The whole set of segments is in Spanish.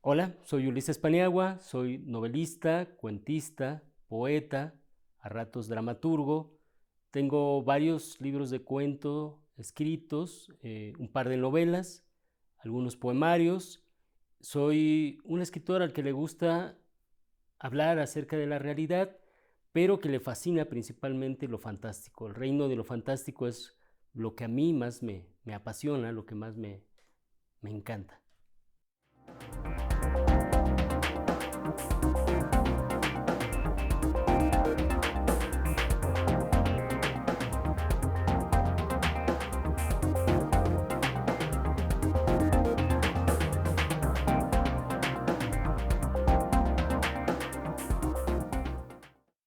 Hola, soy Ulises Paniagua, soy novelista, cuentista, poeta, a ratos dramaturgo. Tengo varios libros de cuento escritos, un par de novelas, algunos poemarios. Soy un escritor al que le gusta hablar acerca de la realidad, pero que le fascina principalmente lo fantástico. El reino de lo fantástico es lo que a mí más me apasiona, lo que más me encanta.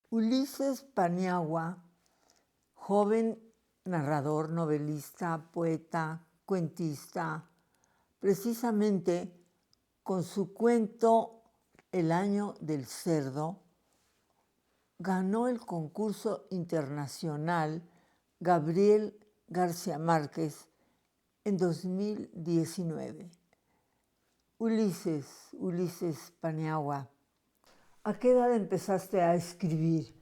Ulises Paniagua, joven narrador, novelista, poeta, cuentista, precisamente con su cuento El año del cerdo, ganó el concurso internacional Gabriel García Márquez en 2019. Ulises Paniagua, ¿a qué edad empezaste a escribir?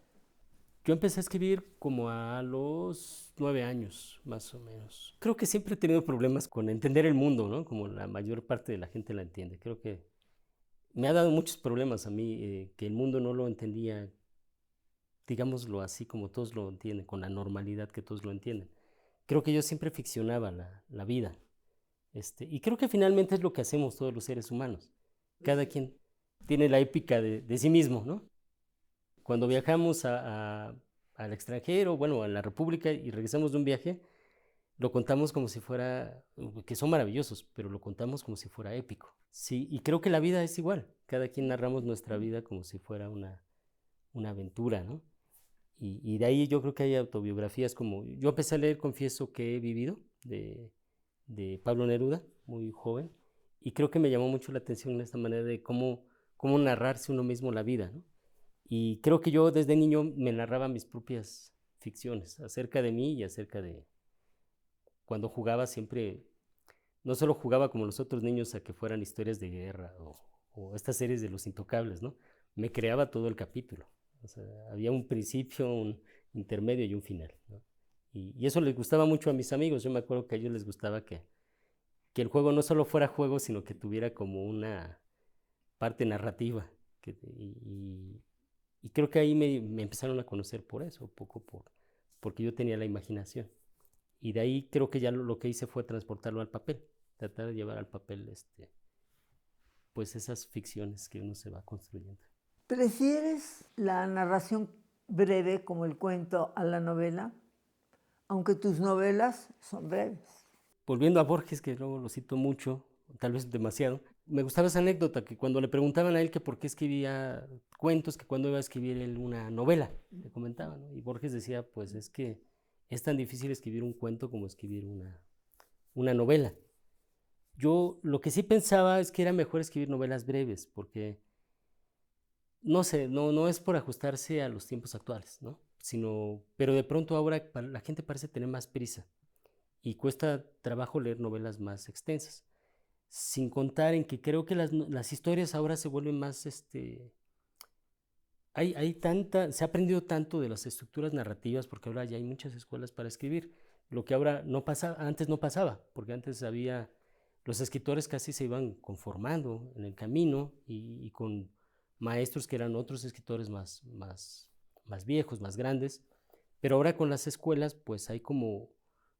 Yo empecé a escribir como a los 9 años, más o menos. Creo que siempre he tenido problemas con entender el mundo, ¿no? Como la mayor parte de la gente la entiende. Creo que me ha dado muchos problemas a mí, que el mundo no lo entendía, digámoslo así, como todos lo entienden, con la normalidad que todos lo entienden. Creo que yo siempre ficcionaba la vida. Y creo que finalmente es lo que hacemos todos los seres humanos. Cada quien tiene la épica de sí mismo, ¿no? Cuando viajamos al extranjero, bueno, a la República y regresamos de un viaje, lo contamos como si fuera, que son maravillosos, pero lo contamos como si fuera épico. Sí, y creo que la vida es igual. Cada quien narramos nuestra vida como si fuera una aventura, ¿no? Y de ahí yo creo que hay autobiografías como, yo empecé a leer Confieso que he vivido, de Pablo Neruda, muy joven, y creo que me llamó mucho la atención esta manera de cómo narrarse uno mismo la vida, ¿no? Y creo que yo desde niño me narraba mis propias ficciones acerca de mí y acerca de cuando jugaba siempre, no solo jugaba como los otros niños a que fueran historias de guerra o estas series de los intocables, ¿no? Me creaba todo el capítulo. O sea, había un principio, un intermedio y un final, ¿no? Y eso les gustaba mucho a mis amigos. Yo me acuerdo que a ellos les gustaba que el juego no solo fuera juego, sino que tuviera como una parte narrativa. Y creo que ahí me empezaron a conocer por eso, porque yo tenía la imaginación. Y de ahí creo que ya lo que hice fue transportarlo al papel, tratar de llevar al papel pues esas ficciones que uno se va construyendo. ¿Prefieres la narración breve como el cuento a la novela? Aunque tus novelas son breves. Volviendo a Borges, que luego lo cito mucho, tal vez demasiado, me gustaba esa anécdota que cuando le preguntaban a él que por qué escribía cuentos, que cuando iba a escribir él una novela, le comentaban, ¿no? Y Borges decía, pues es que es tan difícil escribir un cuento como escribir una novela. Yo lo que sí pensaba es que era mejor escribir novelas breves, porque no sé, no es por ajustarse a los tiempos actuales, ¿no? Pero de pronto ahora la gente parece tener más prisa y cuesta trabajo leer novelas más extensas. Sin contar en que creo que las historias ahora se vuelven más, se ha aprendido tanto de las estructuras narrativas porque ahora ya hay muchas escuelas para escribir, lo que ahora no pasa, antes no pasaba, porque antes los escritores casi se iban conformando en el camino y con maestros que eran otros escritores más viejos, más grandes, pero ahora con las escuelas pues hay como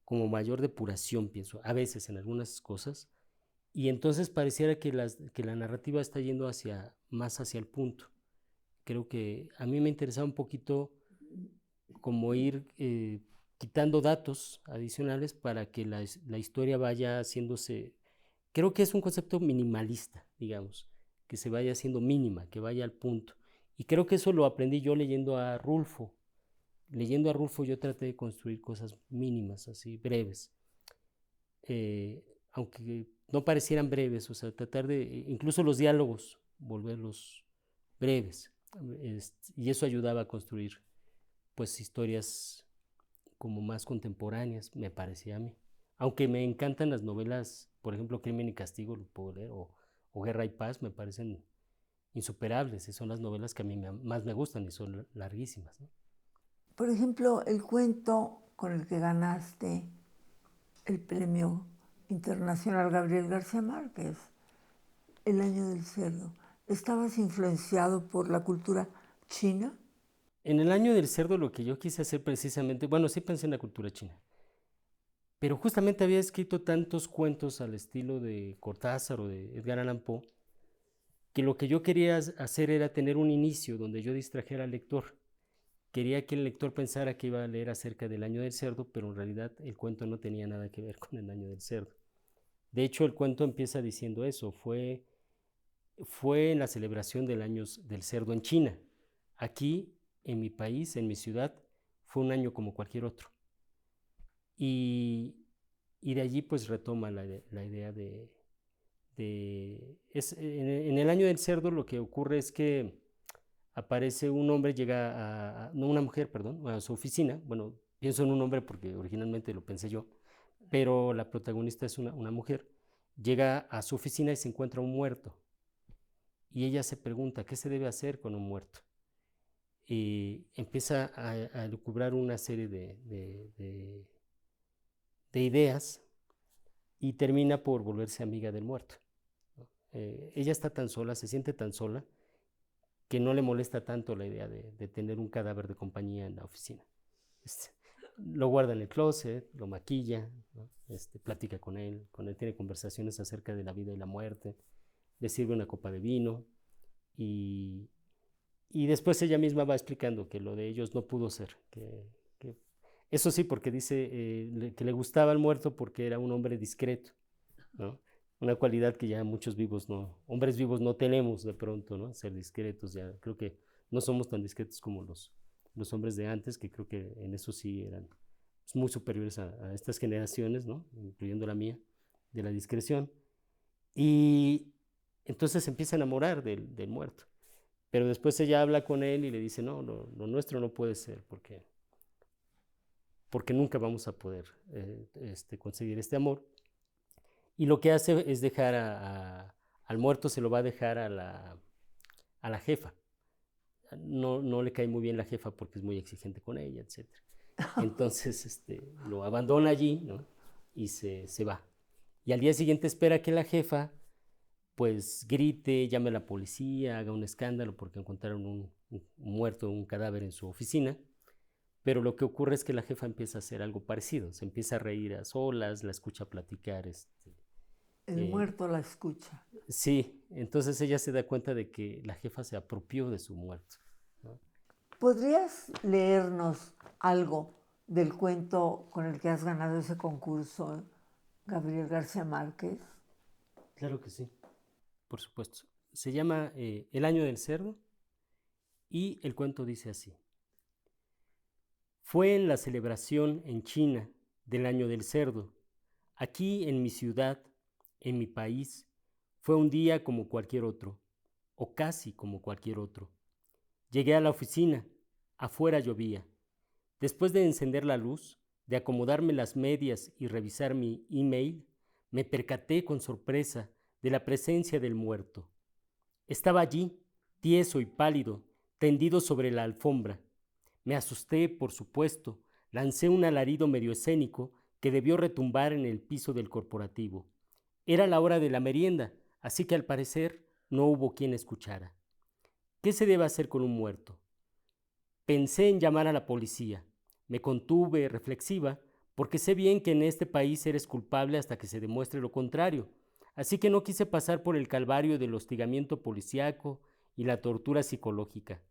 mayor depuración, pienso, a veces en algunas cosas, y entonces pareciera que la narrativa está yendo más hacia el punto. Creo que a mí me interesaba un poquito como ir quitando datos adicionales para que la historia vaya haciéndose, creo que es un concepto minimalista, digamos, que se vaya haciendo mínima, que vaya al punto. Y creo que eso lo aprendí yo leyendo a Rulfo. Leyendo a Rulfo yo traté de construir cosas mínimas, así breves, aunque no parecieran breves, o sea, tratar de, incluso los diálogos, volverlos breves. Y eso ayudaba a construir, pues, historias como más contemporáneas, me parecía a mí. Aunque me encantan las novelas, por ejemplo, Crimen y Castigo, lo puedo leer, o Guerra y Paz me parecen insuperables y son las novelas que a mí más me gustan y son larguísimas, ¿no? Por ejemplo, el cuento con el que ganaste el Premio Internacional Gabriel García Márquez, El Año del Cerdo, ¿estabas influenciado por la cultura china? En El Año del Cerdo lo que yo quise hacer precisamente, bueno, sí pensé en la cultura china, pero justamente había escrito tantos cuentos al estilo de Cortázar o de Edgar Allan Poe, que lo que yo quería hacer era tener un inicio donde yo distrajera al lector. Quería que el lector pensara que iba a leer acerca del Año del Cerdo, pero en realidad el cuento no tenía nada que ver con el Año del Cerdo. De hecho, el cuento empieza diciendo eso, fue en la celebración del Año del Cerdo en China. Aquí, en mi país, en mi ciudad, fue un año como cualquier otro. Y de allí pues retoma la idea en el Año del Cerdo lo que ocurre es que aparece un hombre, llega no, una mujer, perdón, a su oficina. Bueno, pienso en un hombre porque originalmente lo pensé yo, pero la protagonista es una mujer. Llega a su oficina y se encuentra un muerto. Y ella se pregunta, ¿qué se debe hacer con un muerto? Y empieza a lucubrar una serie de ideas y termina por volverse amiga del muerto. Ella está tan sola, se siente tan sola, que no le molesta tanto la idea de tener un cadáver de compañía en la oficina. Lo guarda en el closet, lo maquilla, ¿no? Platica con él, tiene conversaciones acerca de la vida y la muerte, le sirve una copa de vino y después ella misma va explicando que lo de ellos no pudo ser, que eso sí, porque dice que le gustaba el muerto porque era un hombre discreto, ¿no? Una cualidad que ya muchos hombres vivos no tenemos de pronto, ¿no? Ser discretos, ya creo que no somos tan discretos como los hombres de antes, que creo que en eso sí eran muy superiores a estas generaciones, ¿no? Incluyendo la mía, de la discreción. Y entonces se empieza a enamorar del muerto. Pero después ella habla con él y le dice, no, lo nuestro no puede ser, porque nunca vamos a poder conseguir este amor. Y lo que hace es dejar al muerto, se lo va a dejar a la jefa. No le cae muy bien la jefa porque es muy exigente con ella, etc. Entonces lo abandona allí, ¿no? Y se va. Y al día siguiente espera que la jefa pues grite, llame a la policía, haga un escándalo porque encontraron un muerto, un cadáver en su oficina. Pero lo que ocurre es que la jefa empieza a hacer algo parecido, se empieza a reír a solas, la escucha platicar. El muerto la escucha. Sí, entonces ella se da cuenta de que la jefa se apropió de su muerto, ¿no? ¿Podrías leernos algo del cuento con el que has ganado ese concurso, Gabriel García Márquez? Claro que sí, por supuesto. Se llama El Año del Cerdo y el cuento dice así. Fue en la celebración en China del Año del Cerdo. Aquí en mi ciudad, en mi país, fue un día como cualquier otro, o casi como cualquier otro. Llegué a la oficina, afuera llovía. Después de encender la luz, de acomodarme las medias y revisar mi email, me percaté con sorpresa de la presencia del muerto. Estaba allí, tieso y pálido, tendido sobre la alfombra. Me asusté, por supuesto, lancé un alarido medio escénico que debió retumbar en el piso del corporativo. Era la hora de la merienda, así que al parecer no hubo quien escuchara. ¿Qué se debe hacer con un muerto? Pensé en llamar a la policía. Me contuve, reflexiva, porque sé bien que en este país eres culpable hasta que se demuestre lo contrario. Así que no quise pasar por el calvario del hostigamiento policíaco y la tortura psicológica.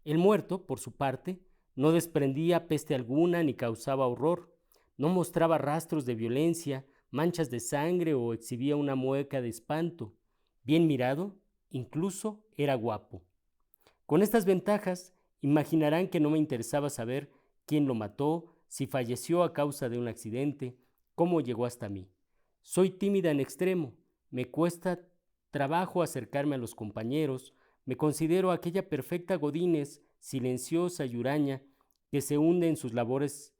El muerto, por su parte, no desprendía peste alguna ni causaba horror. No mostraba rastros de violencia, manchas de sangre o exhibía una mueca de espanto. Bien mirado, incluso era guapo. Con estas ventajas, imaginarán que no me interesaba saber quién lo mató, si falleció a causa de un accidente, cómo llegó hasta mí. Soy tímida en extremo, me cuesta trabajo acercarme a los compañeros, me considero aquella perfecta godínez, silenciosa y huraña, que se hunde en sus labores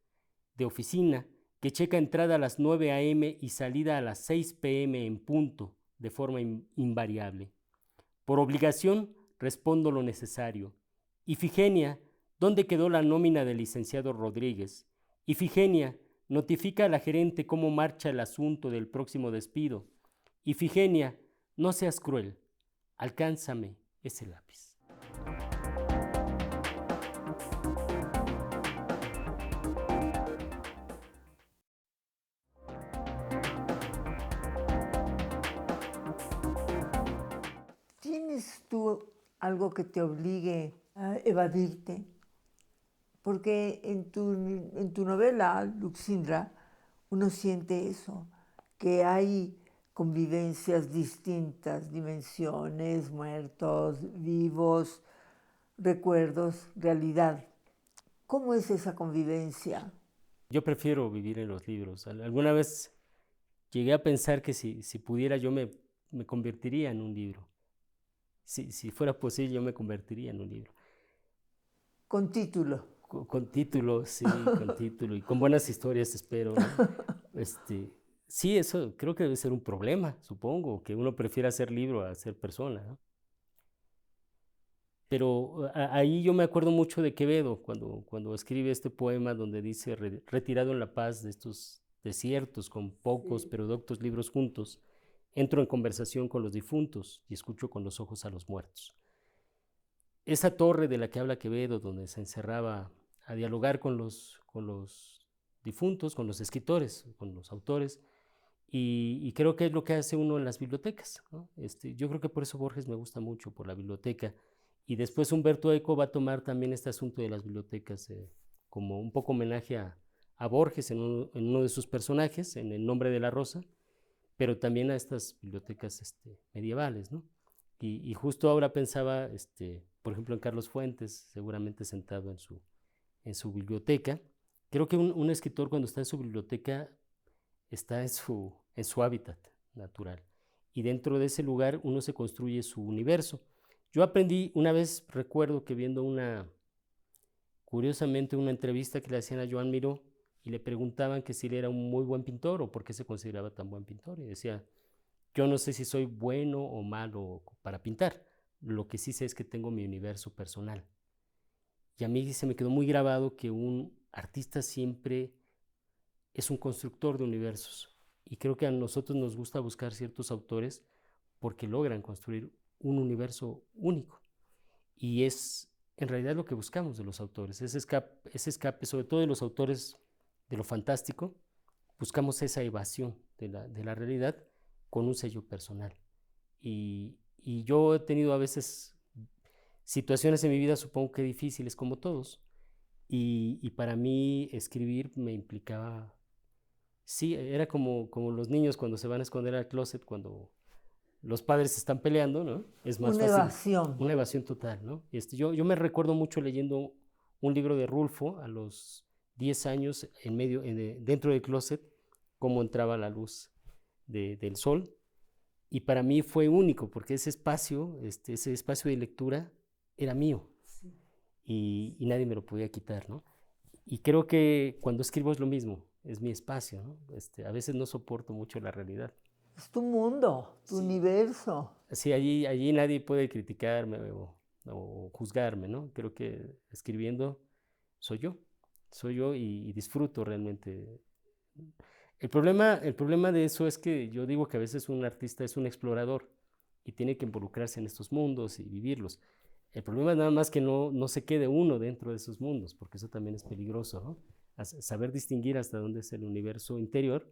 de oficina, que checa entrada a las 9 a.m. y salida a las 6 p.m. en punto, de forma invariable. Por obligación respondo lo necesario. Ifigenia, ¿dónde quedó la nómina del licenciado Rodríguez? Ifigenia, notifica a la gerente cómo marcha el asunto del próximo despido. Ifigenia, no seas cruel, alcánzame ese lápiz. ¿Tienes tú algo que te obligue a evadirte? Porque en tu novela, Luxindra, uno siente eso, que hay convivencias distintas, dimensiones, muertos, vivos, recuerdos, realidad. ¿Cómo es esa convivencia? Yo prefiero vivir en los libros. Alguna vez llegué a pensar que si pudiera yo me convertiría en un libro. Si fuera posible yo me convertiría en un libro. Con título. Con título, sí, con título y con buenas historias, espero, ¿no? Sí, eso creo que debe ser un problema, supongo, que uno prefiera hacer libro a ser persona, ¿no? Pero ahí yo me acuerdo mucho de Quevedo, cuando escribe este poema donde dice, retirado en la paz de estos desiertos, con pocos pero doctos libros juntos, entro en conversación con los difuntos y escucho con los ojos a los muertos. Esa torre de la que habla Quevedo, donde se encerraba a dialogar con los difuntos, con los escritores, con los autores, y creo que es lo que hace uno en las bibliotecas, ¿no? Yo creo que por eso Borges me gusta mucho, por la biblioteca, y después Humberto Eco va a tomar también este asunto de las bibliotecas como un poco homenaje a Borges en uno de sus personajes, en El nombre de la rosa, pero también a estas bibliotecas medievales, ¿no? Y justo ahora pensaba, por ejemplo, en Carlos Fuentes, seguramente sentado en su biblioteca. Creo que un escritor cuando está en su biblioteca está en su hábitat natural. Y dentro de ese lugar uno se construye su universo. Yo aprendí, una vez recuerdo que viendo curiosamente una entrevista que le hacían a Joan Miró y le preguntaban que si él era un muy buen pintor o por qué se consideraba tan buen pintor. Y decía, yo no sé si soy bueno o malo para pintar, lo que sí sé es que tengo mi universo personal. Y a mí se me quedó muy grabado que un artista siempre es un constructor de universos. Y creo que a nosotros nos gusta buscar ciertos autores porque logran construir un universo único. Y es en realidad lo que buscamos de los autores, ese escape, sobre todo de los autores de lo fantástico, buscamos esa evasión de la realidad con un sello personal. Y yo he tenido a veces situaciones en mi vida, supongo que difíciles como todos, y para mí escribir me implicaba, sí, era como los niños cuando se van a esconder al closet, cuando los padres están peleando, ¿no? Es más Una fácil, evasión. una evasión total, ¿no? Yo me recuerdo mucho leyendo un libro de Rulfo a los 10 años, dentro del closet, cómo entraba la luz del sol. Y para mí fue único, porque ese espacio de lectura era mío. Sí. Y nadie me lo podía quitar, ¿no? Y creo que cuando escribo es lo mismo, es mi espacio, ¿no? A veces no soporto mucho la realidad. Es tu mundo, tu universo. Sí, allí nadie puede criticarme o juzgarme, ¿no? Creo que escribiendo soy yo y disfruto realmente. El problema de eso es que yo digo que a veces un artista es un explorador y tiene que involucrarse en estos mundos y vivirlos. El problema es nada más que no se quede uno dentro de esos mundos, porque eso también es peligroso, ¿no? Saber distinguir hasta dónde es el universo interior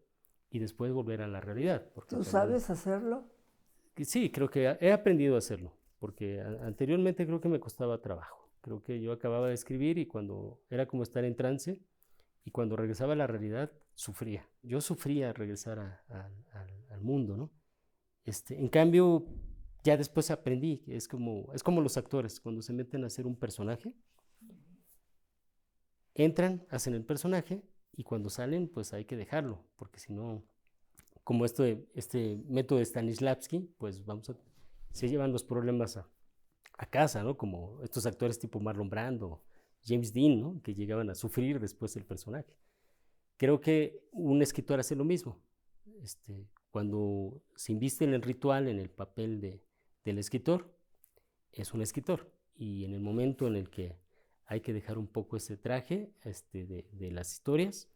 y después volver a la realidad. Porque ¿Tú también, sabes hacerlo? sí, creo que he aprendido a hacerlo, porque anteriormente creo que me costaba trabajo. Creo que yo acababa de escribir y cuando era como estar en trance, y cuando regresaba a la realidad, sufría. Yo sufría al regresar al mundo, ¿no? En cambio, ya después aprendí, es como los actores, cuando se meten a hacer un personaje, entran, hacen el personaje, y cuando salen, pues hay que dejarlo, porque si no, como este método de Stanislavski, pues se llevan los problemas a casa, ¿no? Como estos actores tipo Marlon Brando, James Dean, ¿no? Que llegaban a sufrir después del personaje. Creo que un escritor hace lo mismo. Cuando se inviste en el ritual, en el papel del escritor, es un escritor. Y en el momento en el que hay que dejar un poco ese traje de las historias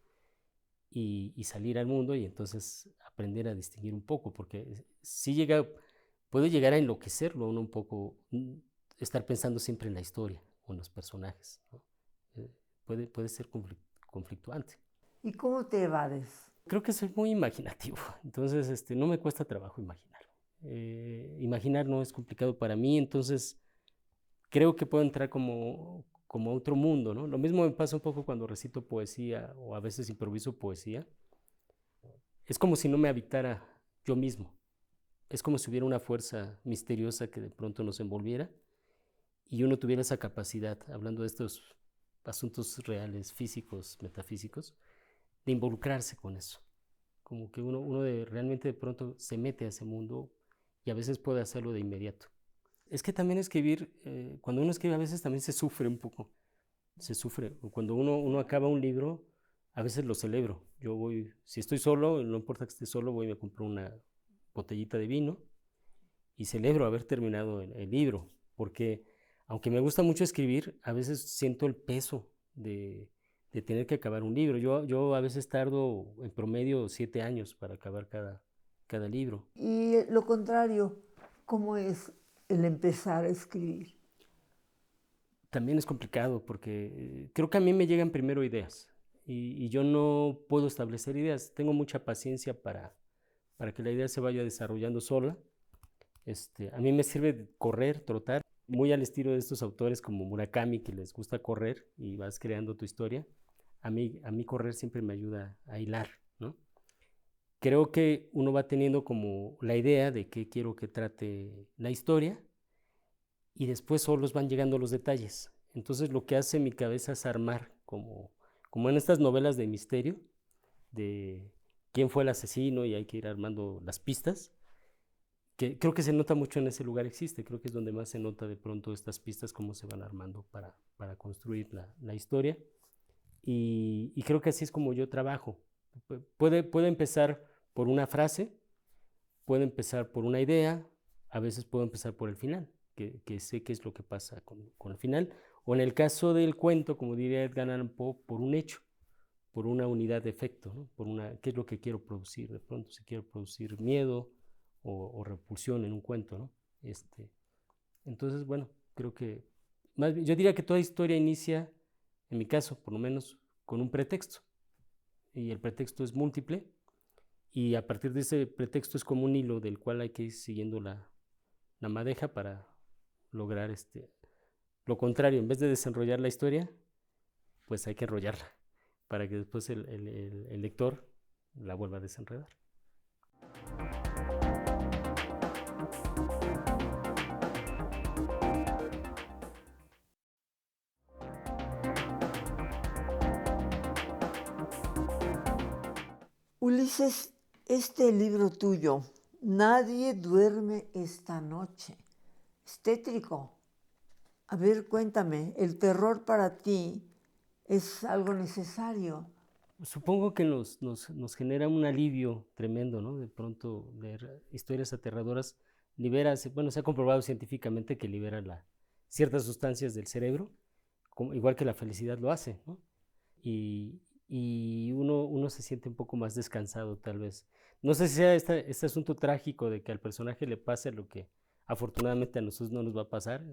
y salir al mundo y entonces aprender a distinguir un poco, porque si puede llegar a enloquecerlo uno un poco, estar pensando siempre en la historia o en los personajes, ¿no? Puede ser conflictuante. ¿Y cómo te evades? Creo que soy muy imaginativo, entonces no me cuesta trabajo imaginar. Imaginar no es complicado para mí, entonces creo que puedo entrar como a otro mundo, ¿no? Lo mismo me pasa un poco cuando recito poesía o a veces improviso poesía. Es como si no me habitara yo mismo. Es como si hubiera una fuerza misteriosa que de pronto nos envolviera y uno tuviera esa capacidad, hablando de estos asuntos reales, físicos, metafísicos, de involucrarse con eso. Como que realmente de pronto se mete a ese mundo y a veces puede hacerlo de inmediato. Es que también escribir, cuando uno escribe a veces también se sufre un poco, se sufre. Cuando uno acaba un libro, a veces lo celebro. Yo voy, si estoy solo, no importa que esté solo, voy y me compro una botellita de vino y celebro haber terminado el libro, porque aunque me gusta mucho escribir, a veces siento el peso de tener que acabar un libro. Yo a veces tardo en promedio 7 años para acabar cada libro. Y lo contrario, ¿cómo es el empezar a escribir? También es complicado porque creo que a mí me llegan primero ideas y yo no puedo establecer ideas. Tengo mucha paciencia para que la idea se vaya desarrollando sola. A mí me sirve correr, trotar, muy al estilo de estos autores como Murakami, que les gusta correr y vas creando tu historia. A mí correr siempre me ayuda a hilar, ¿no? Creo que uno va teniendo como la idea de qué quiero que trate la historia y después solos van llegando los detalles. Entonces lo que hace mi cabeza es armar, como en estas novelas de misterio, de quién fue el asesino y hay que ir armando las pistas, que creo que se nota mucho en ese lugar existe, creo que es donde más se nota de pronto estas pistas, cómo se van armando para construir la historia. Y creo que así es como yo trabajo. Puede empezar por una frase, puede empezar por una idea, a veces puedo empezar por el final, que sé qué es lo que pasa con el final, o en el caso del cuento, como diría Edgar Allan Poe, por un hecho, por una unidad de efecto, ¿no? ¿Qué es lo que quiero producir? De pronto, si quiero producir miedo o repulsión en un cuento, ¿no? Entonces, bueno, creo que yo diría que toda historia inicia, en mi caso, por lo menos, con un pretexto. Y el pretexto es múltiple. Y a partir de ese pretexto es como un hilo del cual hay que ir siguiendo la madeja para lograr lo contrario. En vez de desenrollar la historia, pues hay que enrollarla para que después el lector la vuelva a desenredar. Ulises, este libro tuyo, Nadie duerme esta noche, es tétrico. A ver, cuéntame, ¿el terror para ti es algo necesario? Supongo que nos genera un alivio tremendo, ¿no? De pronto leer historias aterradoras bueno, se ha comprobado científicamente que libera ciertas sustancias del cerebro, igual que la felicidad lo hace, ¿no? Y uno se siente un poco más descansado tal vez. No sé si sea este asunto trágico de que al personaje le pase lo que afortunadamente a nosotros no nos va a pasar.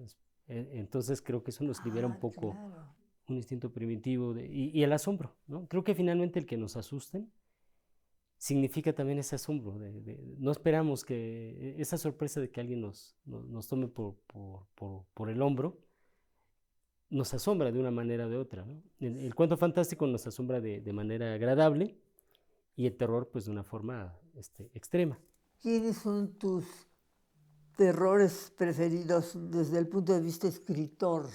Entonces creo que eso nos libera un Ah, poco claro. un instinto primitivo y el asombro, ¿no? Creo que finalmente el que nos asusten significa también ese asombro, no esperamos que esa sorpresa de que alguien nos tome por el hombro, nos asombra de una manera o de otra, ¿no? El cuento fantástico nos asombra de manera agradable y el terror pues de una forma extrema. ¿Quiénes son tus terrores preferidos desde el punto de vista escritor?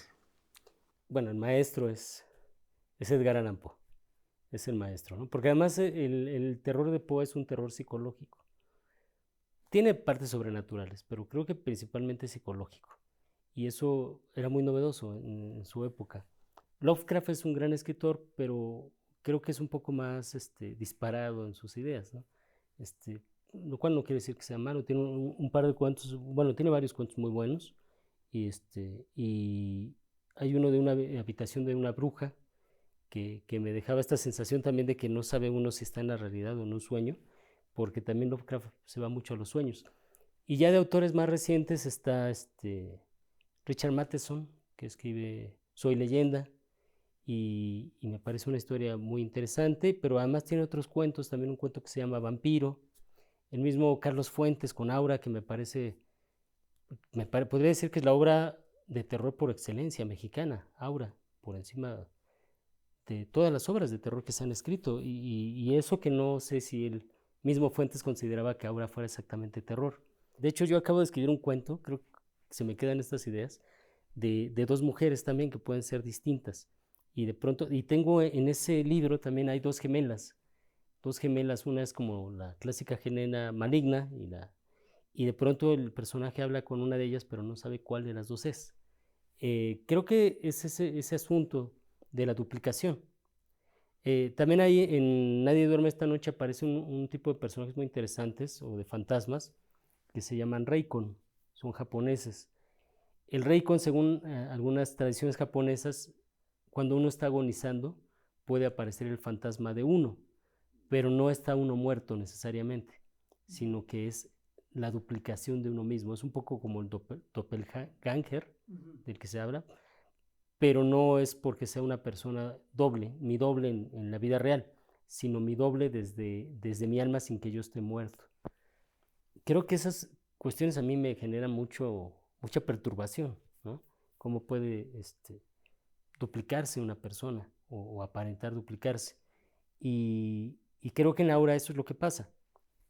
Bueno, el maestro es Edgar Allan Poe, es el maestro, ¿no? Porque además el terror de Poe es un terror psicológico. Tiene partes sobrenaturales, pero creo que principalmente psicológico. Y eso era muy novedoso en su época. Lovecraft es un gran escritor, pero creo que es un poco más disparado en sus ideas, ¿no? lo cual no quiere decir que sea malo, tiene un par de cuentos, bueno, tiene varios cuentos muy buenos, y hay uno de una habitación de una bruja que me dejaba esta sensación también de que no sabe uno si está en la realidad o en un sueño, porque también Lovecraft se va mucho a los sueños. Y ya de autores más recientes está Richard Matheson, que escribe Soy Leyenda, y me parece una historia muy interesante, pero además tiene otros cuentos, también un cuento que se llama Vampiro, el mismo Carlos Fuentes con Aura, que podría decir que es la obra de terror por excelencia mexicana, Aura, por encima de todas las obras de terror que se han escrito, y eso que no sé si el mismo Fuentes consideraba que Aura fuera exactamente terror. De hecho, yo acabo de escribir un cuento, creo que se me quedan estas ideas, de dos mujeres también que pueden ser distintas. Y de pronto, y tengo en ese libro también hay dos gemelas, una es como la clásica gemela maligna, y de pronto el personaje habla con una de ellas, pero no sabe cuál de las dos es. Creo que es ese asunto de la duplicación. También ahí en Nadie duerme esta noche aparece un tipo de personajes muy interesantes o de fantasmas que se llaman Reikon, son japoneses. El Reikon, según algunas tradiciones japonesas, cuando uno está agonizando puede aparecer el fantasma de uno, pero no está uno muerto necesariamente, sino que es la duplicación de uno mismo. Es un poco como el doppelganger del que se habla, pero no es porque sea una persona doble, mi doble en la vida real, sino mi doble desde mi alma sin que yo esté muerto. Creo que esas cuestiones a mí me generan mucha perturbación, ¿no? ¿Cómo puede duplicarse una persona o aparentar duplicarse? Y creo que en Aura eso es lo que pasa.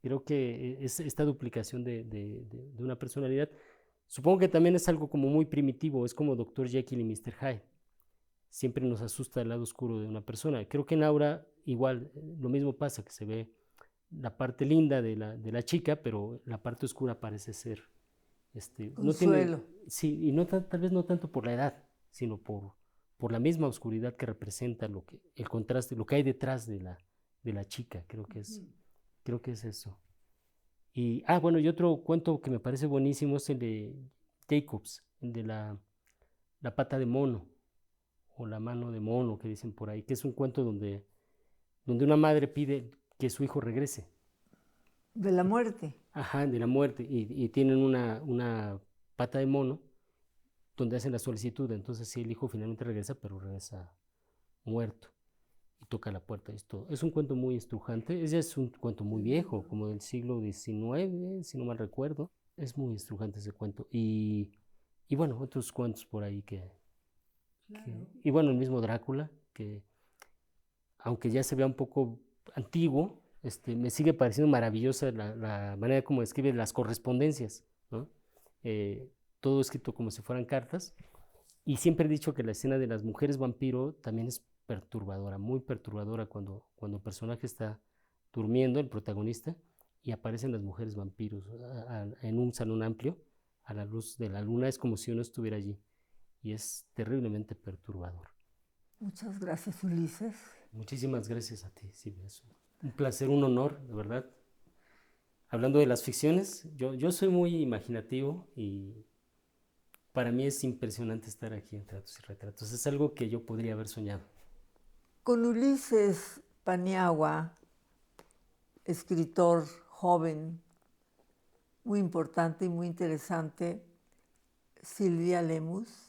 Creo que es esta duplicación de una personalidad. Supongo que también es algo como muy primitivo, es como Dr. Jekyll y Mr. Hyde. Siempre nos asusta el lado oscuro de una persona. Creo que en Aura igual lo mismo pasa, que se ve la parte linda de la chica, pero la parte oscura parece ser, no tiene, Consuelo. sí, y no tal vez no tanto por la edad, sino por la misma oscuridad que representa el contraste, lo que hay detrás de la chica, creo que es eso. Bueno, y otro cuento que me parece buenísimo es el de Jacobs, el de la pata de mono, o la mano de mono que dicen por ahí, que es un cuento donde una madre pide que su hijo regrese. De la muerte. Ajá, de la muerte, y tienen una pata de mono donde hacen la solicitud. Entonces sí, el hijo finalmente regresa, pero regresa muerto y toca la puerta. Es un cuento muy estrujante. Ese es un cuento muy viejo, como del siglo XIX, si no mal recuerdo. Es muy estrujante ese cuento. Y bueno, otros cuentos por ahí y bueno, el mismo Drácula, que aunque ya se vea un poco antiguo, me sigue pareciendo maravillosa la manera como describe las correspondencias, ¿no? Todo escrito como si fueran cartas. Y siempre he dicho que la escena de las mujeres vampiro también es perturbadora, muy perturbadora cuando el personaje está durmiendo, el protagonista, y aparecen las mujeres vampiros en un salón amplio, a la luz de la luna. Es como si uno estuviera allí. Y es terriblemente perturbador. Muchas gracias, Ulises. Muchísimas gracias a ti, Silvia. Es un placer, un honor, de verdad. Hablando de las ficciones, yo soy muy imaginativo y para mí es impresionante estar aquí en Tratos y Retratos. Es algo que yo podría haber soñado. Con Ulises Paniagua, escritor joven, muy importante y muy interesante, Silvia Lemus,